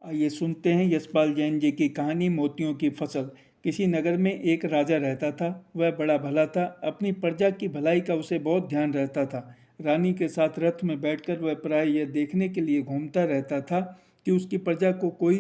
आइए सुनते हैं यशपाल जैन जी की कहानी मोतियों की फसल। किसी नगर में एक राजा रहता था। वह बड़ा भला था। अपनी प्रजा की भलाई का उसे बहुत ध्यान रहता था। रानी के साथ रथ में बैठकर वह प्राय यह देखने के लिए घूमता रहता था कि उसकी प्रजा को कोई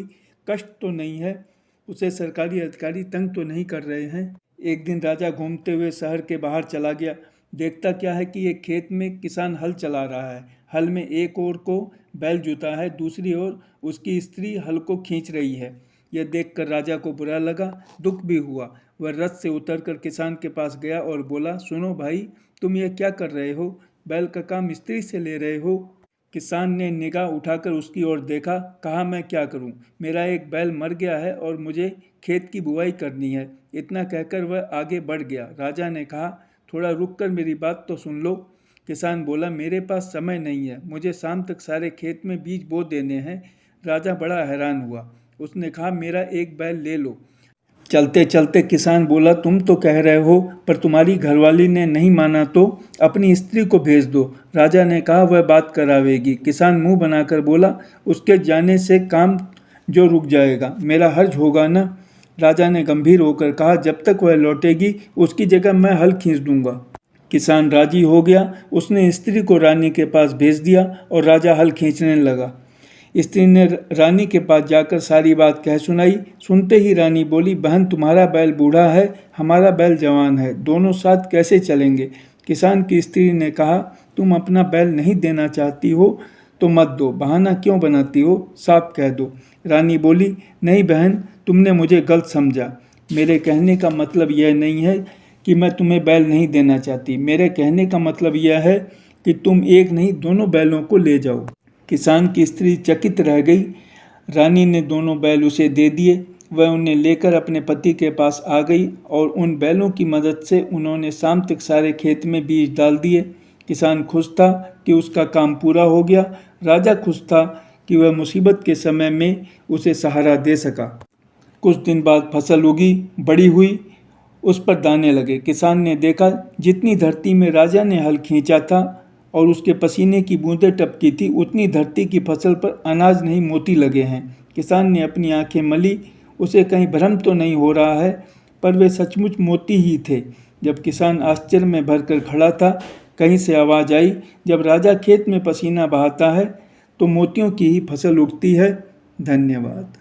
कष्ट तो नहीं है, उसे सरकारी अधिकारी तंग तो नहीं कर रहे हैं। एक दिन राजा घूमते हुए शहर के बाहर चला गया। देखता क्या है कि एक खेत में किसान हल चला रहा है। हल में एक ओर को बैल जुता है, दूसरी ओर उसकी स्त्री हल को खींच रही है। यह देखकर राजा को बुरा लगा, दुख भी हुआ। वह रथ से उतरकर किसान के पास गया और बोला, सुनो भाई, तुम यह क्या कर रहे हो? बैल का काम स्त्री से ले रहे हो? किसान ने निगाह उठाकर उसकी ओर देखा। कहा, मैं क्या करूं? मेरा एक बैल मर गया है और मुझे खेत की बुवाई करनी है। इतना कहकर वह आगे बढ़ गया। राजा ने कहा, थोड़ा रुक कर मेरी बात तो सुन लो। किसान बोला, मेरे पास समय नहीं है, मुझे शाम तक सारे खेत में बीज बो देने हैं। राजा बड़ा हैरान हुआ। उसने कहा, मेरा एक बैल ले लो। चलते चलते किसान बोला, तुम तो कह रहे हो, पर तुम्हारी घरवाली ने नहीं माना तो अपनी स्त्री को भेज दो। राजा ने कहा, वह बात करावेगी। किसान मुंह बनाकर बोला, उसके जाने से काम जो रुक जाएगा, मेरा हर्ज होगा ना? राजा ने गंभीर होकर कहा, जब तक वह लौटेगी उसकी जगह मैं हल खींच दूंगा। किसान राजी हो गया। उसने स्त्री को रानी के पास भेज दिया और राजा हल खींचने लगा। स्त्री ने रानी के पास जाकर सारी बात कह सुनाई। सुनते ही रानी बोली, बहन, तुम्हारा बैल बूढ़ा है, हमारा बैल जवान है, दोनों साथ कैसे चलेंगे? किसान की स्त्री ने कहा, तुम अपना बैल नहीं देना चाहती हो तो मत दो, बहाना क्यों बनाती हो, साफ कह दो। रानी बोली, नहीं बहन, तुमने मुझे गलत समझा। मेरे कहने का मतलब यह नहीं है कि मैं तुम्हें बैल नहीं देना चाहती। मेरे कहने का मतलब यह है कि तुम एक नहीं दोनों बैलों को ले जाओ। किसान की स्त्री चकित रह गई। रानी ने दोनों बैल उसे दे दिए। वह उन्हें लेकर अपने पति के पास आ गई और उन बैलों की मदद से उन्होंने शाम तक सारे खेत में बीज डाल दिए। किसान खुश था कि उसका काम पूरा हो गया। राजा खुश था कि वह मुसीबत के समय में उसे सहारा दे सका। कुछ दिन बाद फसल उगी, बड़ी हुई, उस पर दाने लगे। किसान ने देखा, जितनी धरती में राजा ने हल खींचा था और उसके पसीने की बूंदें टपकी थी, उतनी धरती की फसल पर अनाज नहीं मोती लगे हैं। किसान ने अपनी आंखें मली। उसे कहीं भ्रम तो नहीं हो रहा है, पर वे सचमुच मोती ही थे। जब किसान आश्चर्य में भरकर खड़ा था, कहीं से आवाज़ आई, जब राजा खेत में पसीना बहाता है तो मोतियों की ही फसल उगती है। धन्यवाद।